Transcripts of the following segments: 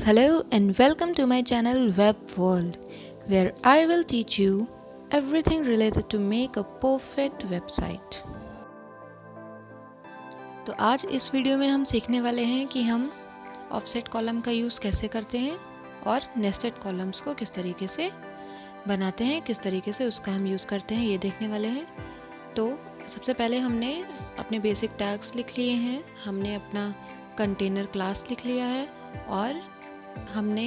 Hello and welcome to my channel Web World, where I will teach you everything related to make a perfect website. तो आज इस video में हम सीखने वाले हैं कि हम ऑफसेट कॉलम का यूज़ कैसे करते हैं और नेस्टेड कॉलम्स को किस तरीके से बनाते हैं, किस तरीके से उसका हम यूज़ करते हैं, ये देखने वाले हैं। तो सबसे पहले हमने अपने बेसिक टैग्स लिख लिए हैं, हमने अपना कंटेनर क्लास लिख लिया है और हमने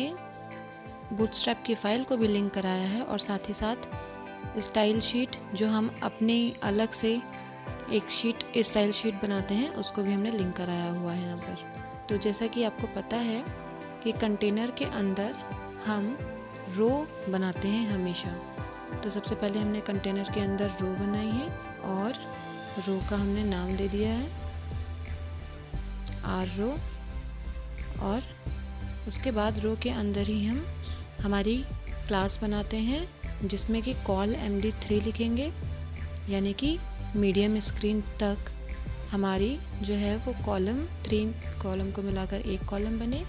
बूटस्ट्रैप की फ़ाइल को भी लिंक कराया है और साथ ही साथ स्टाइल शीट जो हम अपने अलग से एक शीट स्टाइल शीट बनाते हैं उसको भी हमने लिंक कराया हुआ है यहाँ पर। तो जैसा कि आपको पता है कि कंटेनर के अंदर हम रो बनाते हैं हमेशा। तो सबसे पहले हमने कंटेनर के अंदर रो बनाई है और रो का हमने नाम दे दिया है आर रो, और उसके बाद रो के अंदर ही हम हमारी क्लास बनाते हैं जिसमें कि कॉल md3 लिखेंगे, यानी कि मीडियम स्क्रीन तक हमारी जो है वो कॉलम 3 कॉलम को मिलाकर एक कॉलम बने।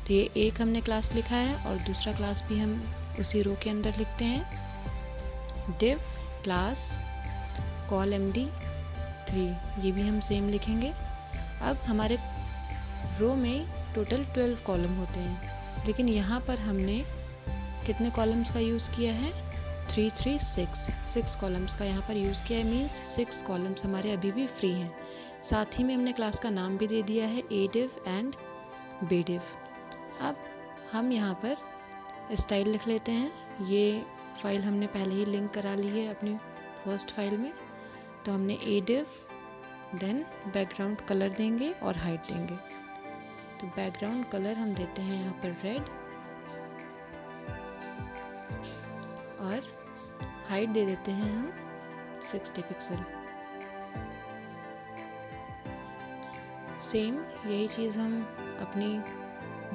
तो ये एक हमने क्लास लिखा है और दूसरा क्लास भी हम उसी रो के अंदर लिखते हैं div क्लास कॉल md3, ये भी हम सेम लिखेंगे। अब हमारे रो में टोटल 12 कॉलम होते हैं, लेकिन यहाँ पर हमने कितने कॉलम्स का यूज़ किया है 6 कॉलम्स का यहाँ पर यूज़ किया है। मीन्स 6 कॉलम्स हमारे अभी भी फ्री हैं। साथ ही में हमने क्लास का नाम भी दे दिया है adiv एंड bdiv। अब हम यहाँ पर स्टाइल लिख लेते हैं। ये फाइल हमने पहले ही लिंक करा ली है अपनी फर्स्ट फाइल में। तो हमने adiv देन बैकग्राउंड कलर देंगे और हाइट देंगे। तो बैकग्राउंड कलर हम देते हैं यहाँ पर रेड और हाइट दे देते हैं हम 60 पिक्सल। सेम यही चीज़ हम अपनी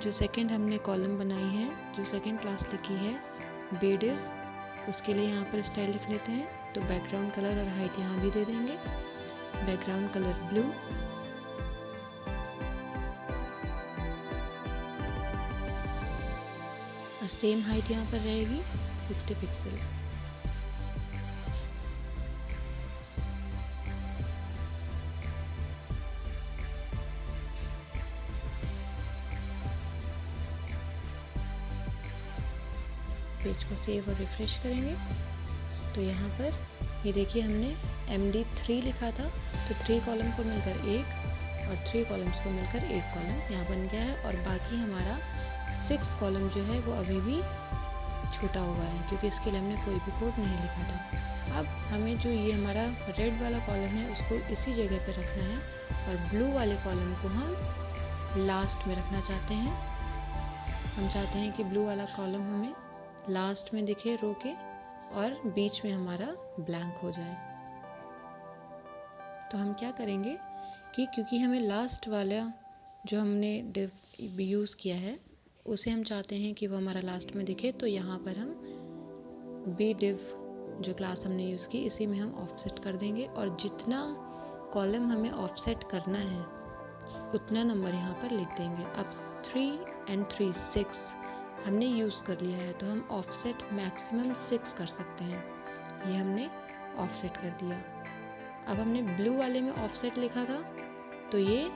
जो सेकंड हमने कॉलम बनाई है, जो सेकंड क्लास लिखी है bdiv, उसके लिए यहाँ पर स्टाइल लिख लेते हैं। तो बैकग्राउंड कलर और हाइट यहाँ भी दे देंगे, बैकग्राउंड कलर ब्लू और सेम हाइट यहाँ पर रहेगी 60 पिक्सल। पेज को सेव और रिफ्रेश करेंगे तो यहाँ पर ये देखिए हमने md3 लिखा था, तो 3 कॉलम को मिलकर एक और 3 कॉलम्स को मिलकर एक कॉलम यहाँ बन गया है। और बाकी हमारा 6 कॉलम जो है वो अभी भी छूटा हुआ है क्योंकि इसके लिए हमने कोई भी कोड नहीं लिखा था। अब हमें जो ये हमारा रेड वाला कॉलम है उसको इसी जगह पे रखना है और ब्लू वाले कॉलम को हम लास्ट में रखना चाहते हैं। हम चाहते हैं कि ब्लू वाला कॉलम हमें लास्ट में दिखे रो के और बीच में हमारा ब्लैंक हो जाए। तो हम क्या करेंगे कि क्योंकि हमें लास्ट वाला जो हमने div यूज़ किया है उसे हम चाहते हैं कि वो हमारा लास्ट में दिखे, तो यहाँ पर हम bdiv जो क्लास हमने यूज़ की इसी में हम ऑफसेट कर देंगे और जितना कॉलम हमें ऑफसेट करना है उतना नंबर यहाँ पर लिख देंगे। अब 3 and 3 6 हमने यूज़ कर लिया है, तो हम ऑफसेट मैक्सिमम 6 कर सकते हैं। ये हमने ऑफसेट कर दिया। अब हमने ब्लू वाले में ऑफसेट लिखा था तो ये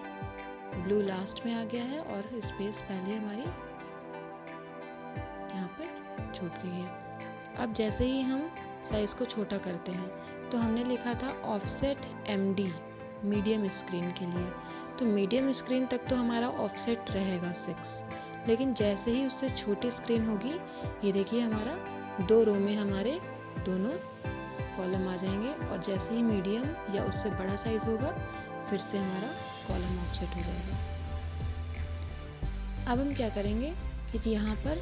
ब्लू लास्ट में आ गया है और स्पेस पहले हमारी यहाँ पर छूट गई है। अब जैसे ही हम साइज़ को छोटा करते हैं तो हमने लिखा था ऑफसेट md मीडियम स्क्रीन के लिए। तो मीडियम स्क्रीन तक तो हमारा ऑफसेट रहेगा 6, लेकिन जैसे ही उससे छोटी स्क्रीन होगी ये देखिए हमारा 2 रो में हमारे दोनों कॉलम आ जाएंगे और जैसे ही मीडियम या उससे बड़ा साइज़ होगा फिर से हमारा कॉलम ऑफसेट हो जाएगा। अब हम क्या करेंगे कि यहाँ पर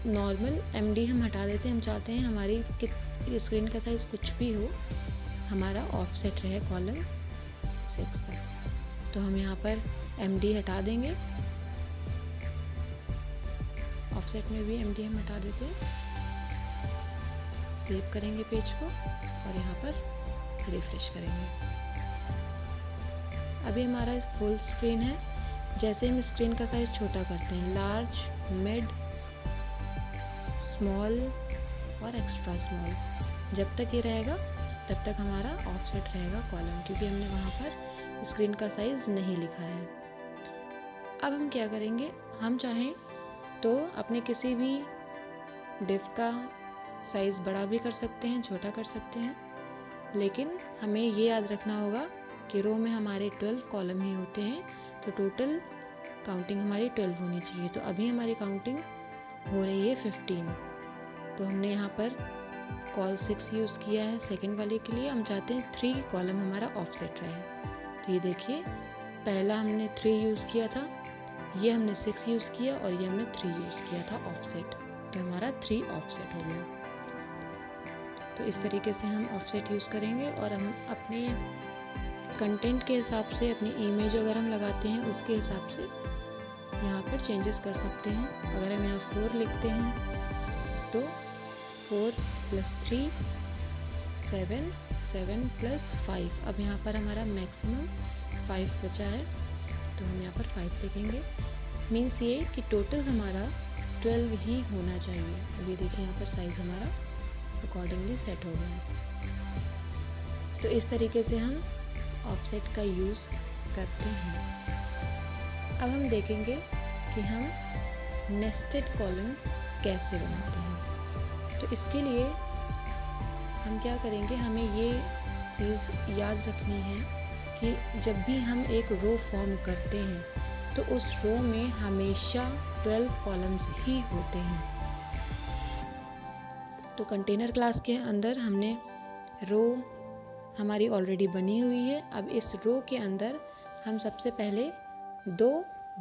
नॉर्मल md हम हटा देते हैं। हम चाहते हैं हमारी स्क्रीन का साइज़ कुछ भी हो हमारा ऑफसेट रहे कॉलम 6 तक। तो हम यहाँ पर md हटा देंगे, ऑफसेट में भी md हम हटा देते हैं। सेव करेंगे पेज को और यहाँ पर रिफ्रेश करेंगे। अभी हमारा फुल स्क्रीन है जैसे हम स्क्रीन का साइज़ छोटा करते हैं, लार्ज, मिड, स्मॉल और एक्स्ट्रा स्मॉल, जब तक ये रहेगा तब तक हमारा ऑफसेट रहेगा कॉलम, क्योंकि हमने वहाँ पर स्क्रीन का साइज़ नहीं लिखा है। अब हम क्या करेंगे, हम चाहें तो अपने किसी भी डिव का साइज़ बड़ा भी कर सकते हैं, छोटा कर सकते हैं, लेकिन हमें ये याद रखना होगा कि रो में हमारे 12 कॉलम ही होते हैं, तो टोटल काउंटिंग हमारी 12 होनी चाहिए। तो अभी हमारी काउंटिंग हो रही है 15, तो हमने यहाँ पर कॉल 6 यूज़ किया है सेकंड वाले के लिए। हम चाहते हैं 3 कॉलम हमारा ऑफसेट रहे, तो ये देखिए पहला हमने 3 यूज़ किया था, ये हमने 6 यूज़ किया और ये हमने 3 यूज़ किया था ऑफसेट, तो हमारा 3 ऑफसेट हो गया। तो इस तरीके से हम ऑफसेट यूज़ करेंगे और हम अपने कंटेंट के हिसाब से, अपनी इमेज अगर हम लगाते हैं उसके हिसाब से यहाँ पर चेंजेस कर सकते हैं। अगर हम यहाँ 4 लिखते हैं तो 4 + 3 7, 7 + 5, अब यहाँ पर हमारा मैक्सिमम 5 बचा है, तो हम यहाँ पर 5 लिखेंगे। मीन्स ये कि टोटल हमारा 12 ही होना चाहिए। अभी देखिए यहाँ पर साइज़ हमारा अकॉर्डिंगली सेट हो गया है। तो इस तरीके से हम ऑफसेट का यूज़ करते हैं। अब हम देखेंगे कि हम नेस्टेड कॉलम कैसे बनाते हैं। तो इसके लिए हम क्या करेंगे, हमें ये चीज़ याद रखनी है कि जब भी हम एक रो फॉर्म करते हैं तो उस रो में हमेशा 12 कॉलम्स ही होते हैं। तो कंटेनर क्लास के अंदर हमने रो हमारी ऑलरेडी बनी हुई है। अब इस रो के अंदर हम सबसे पहले 2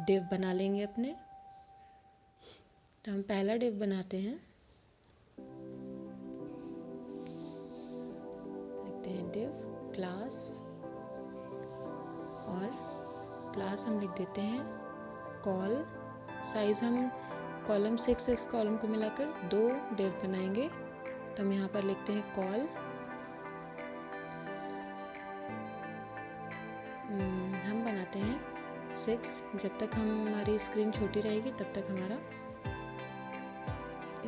डिव बना लेंगे अपने। तो हम पहला डिव बनाते हैं, लिखते हैं डिव क्लास, और क्लास हम लिख देते हैं कॉल। साइज़ हम कॉलम 6 इस कॉलम को मिलाकर 2 डिव बनाएंगे, तो हम यहाँ पर लिखते हैं कॉल। हम बनाते हैं 6, जब तक हमारी स्क्रीन छोटी रहेगी तब तक हमारा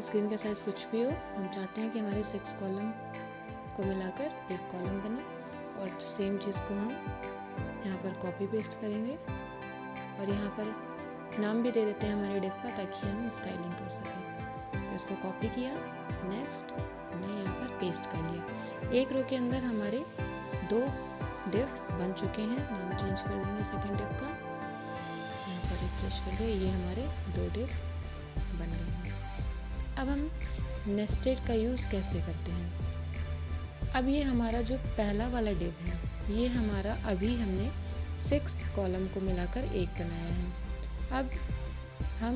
स्क्रीन का साइज़ कुछ भी हो, हम चाहते हैं कि हमारे 6 कॉलम को मिलाकर एक कॉलम बने। और सेम चीज़ को हम यहाँ पर कॉपी पेस्ट करेंगे और यहाँ पर नाम भी दे देते हैं हमारे डिव का, ताकि हम स्टाइलिंग कर सकें। तो इसको कॉपी किया, नेक्स्ट हमने यहाँ पर पेस्ट कर लिया। एक रो के अंदर हमारे 2 डिव बन चुके हैं। नाम चेंज कर देंगे सेकंड डिव का, यहाँ पर रिफ्रेश कर दिया, ये हमारे 2 डिव बन गए हैं। अब हम नेस्टेड का यूज़ कैसे करते हैं। अब ये हमारा जो पहला वाला डिव है, ये हमारा अभी हमने 6 कॉलम को मिलाकर एक बनाया है। अब हम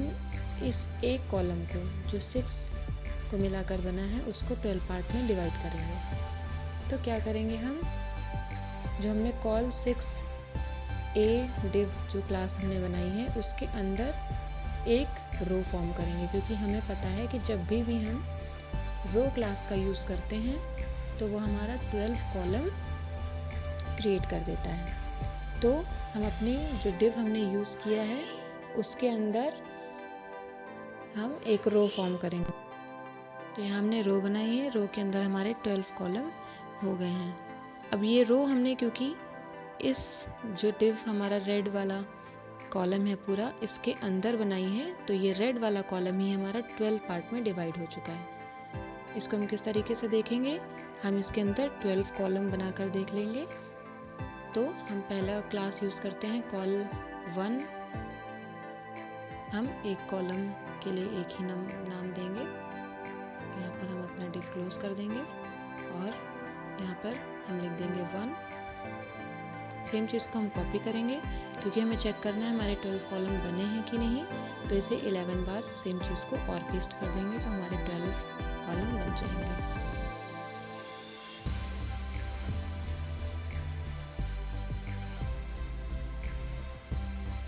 इस एक कॉलम को जो 6 को मिलाकर बना है उसको 12 पार्ट में डिवाइड करेंगे। तो क्या करेंगे, हम जो हमने कॉल 6A डिव जो क्लास हमने बनाई है उसके अंदर एक रो फॉर्म करेंगे, क्योंकि हमें पता है कि जब भी हम रो क्लास का यूज़ करते हैं तो वो हमारा 12 कॉलम क्रिएट कर देता है। तो हम अपनी जो डिव हमने यूज़ किया है उसके अंदर हम एक रो फॉर्म करेंगे। तो यहाँ हमने रो बनाई है, रो के अंदर हमारे 12 कॉलम हो गए हैं। अब ये रो हमने, क्योंकि इस जो डिव हमारा रेड वाला कॉलम है पूरा इसके अंदर बनाई है, तो ये रेड वाला कॉलम ही हमारा 12 पार्ट में डिवाइड हो चुका है। इसको हम किस तरीके से देखेंगे, हम इसके अंदर 12 कॉलम बनाकर देख लेंगे। तो हम पहला क्लास यूज़ करते हैं कॉल 1, हम एक कॉलम के लिए एक ही नाम देंगे। यहाँ पर हम अपना डिव क्लोज कर देंगे और यहाँ पर हम लिख देंगे 1। सेम चीज़ को हम कॉपी करेंगे, क्योंकि हमें चेक करना है हमारे 12 कॉलम बने हैं कि नहीं। तो इसे 11 बार सेम चीज़ को और पेस्ट कर देंगे, तो हमारे 12 कॉलम बन जाएंगे।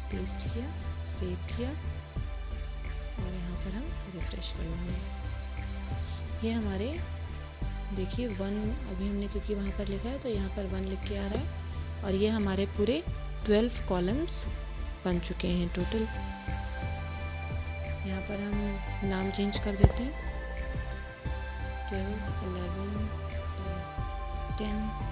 पेस्ट किया, सेव किया और यहाँ पर हम रिफ्रेश कर लेंगे। ये हमारे देखिए 1 अभी हमने क्योंकि वहाँ पर लिखा है तो यहाँ पर 1 लिख के आ रहा है, और ये हमारे पूरे 12 कॉलम्स बन चुके हैं टोटल। यहाँ पर हम नाम चेंज कर देते हैं, 12, 11, 10।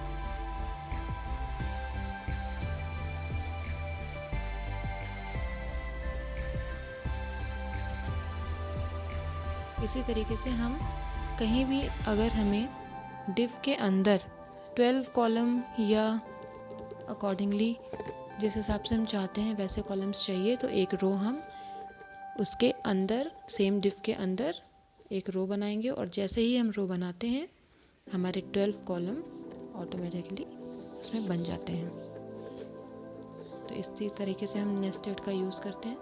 इसी तरीके से हम कहीं भी अगर हमें डिव के अंदर 12 कॉलम या अकॉर्डिंगली जिस हिसाब से हम चाहते हैं वैसे कॉलम्स चाहिए, तो एक रो हम उसके अंदर सेम डिव के अंदर एक रो बनाएंगे, और जैसे ही हम रो बनाते हैं हमारे 12 कॉलम ऑटोमेटिकली उसमें बन जाते हैं। तो इसी तरीके से हम नेस्टेड का यूज़ करते हैं।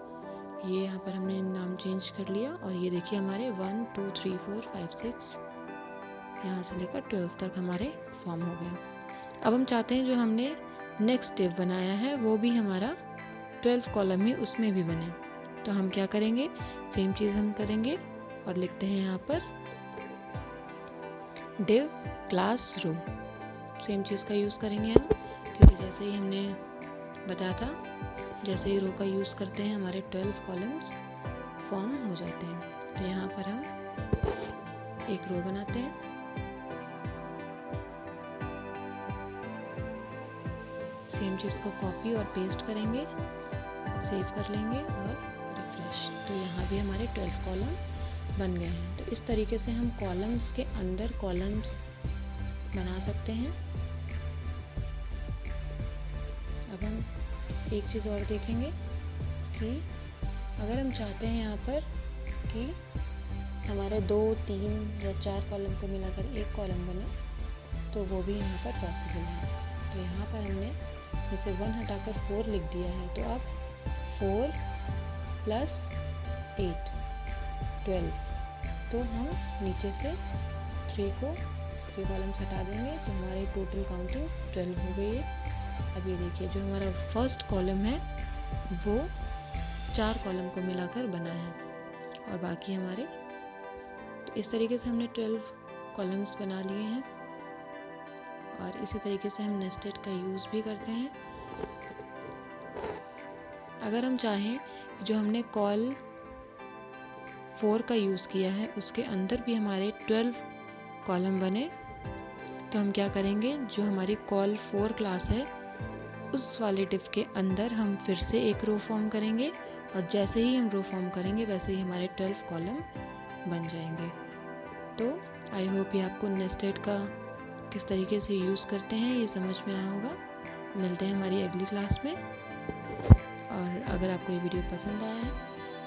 ये यहाँ पर हमने नाम चेंज कर लिया, और ये देखिए हमारे 1 2 3 4 5 6 यहाँ से लेकर 12 तक हमारे फॉर्म हो गया। अब हम चाहते हैं जो हमने नेक्स्ट डिव बनाया है वो भी हमारा 12 कॉलम ही उसमें भी बने। तो हम क्या करेंगे, सेम चीज़ हम करेंगे और लिखते हैं यहाँ पर डिव क्लास रो। सेम चीज़ का यूज़ करेंगे हम, क्योंकि जैसे ही हमने बताया था, जैसे ही रो का यूज़ करते हैं हमारे 12 कॉलम्स फॉर्म हो जाते हैं। तो यहाँ पर हम एक रो बनाते हैं, सेम चीज़ को कॉपी और पेस्ट करेंगे, सेव कर लेंगे और रिफ्रेश। तो यहाँ भी हमारे 12 कॉलम बन गए हैं। तो इस तरीके से हम कॉलम्स के अंदर कॉलम्स बना सकते हैं। अब हम एक चीज़ और देखेंगे कि अगर हम चाहते हैं यहाँ पर कि हमारे 2 3 या 4 कॉलम को मिलाकर एक कॉलम बने, तो वो भी यहाँ पर पॉसिबल है। तो यहाँ पर हमने जैसे 1 हटाकर 4 लिख दिया है, तो अब 4 + 8 12। तो हम नीचे से 3 कॉलम्स हटा देंगे, तो हमारी टोटल काउंटिंग 12 हो गई है। अब ये देखिए जो हमारा फर्स्ट कॉलम है वो 4 कॉलम को मिलाकर बना है, और बाकी हमारे, तो इस तरीके से हमने 12 कॉलम्स बना लिए हैं। और इसी तरीके से हम नेस्टेड का यूज़ भी करते हैं। अगर हम चाहें जो हमने कॉल 4 का यूज़ किया है उसके अंदर भी हमारे 12 कॉलम बने, तो हम क्या करेंगे, जो हमारी कॉल 4 क्लास है उस वाले डिव के अंदर हम फिर से एक रो फॉर्म करेंगे, और जैसे ही हम रो फॉर्म करेंगे वैसे ही हमारे 12 कॉलम बन जाएंगे। तो आई होप ये आपको नेस्टेड का किस तरीके से यूज़ करते हैं ये समझ में आया होगा। मिलते हैं हमारी अगली क्लास में, और अगर आपको ये वीडियो पसंद आया है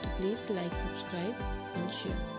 तो please like, subscribe and share.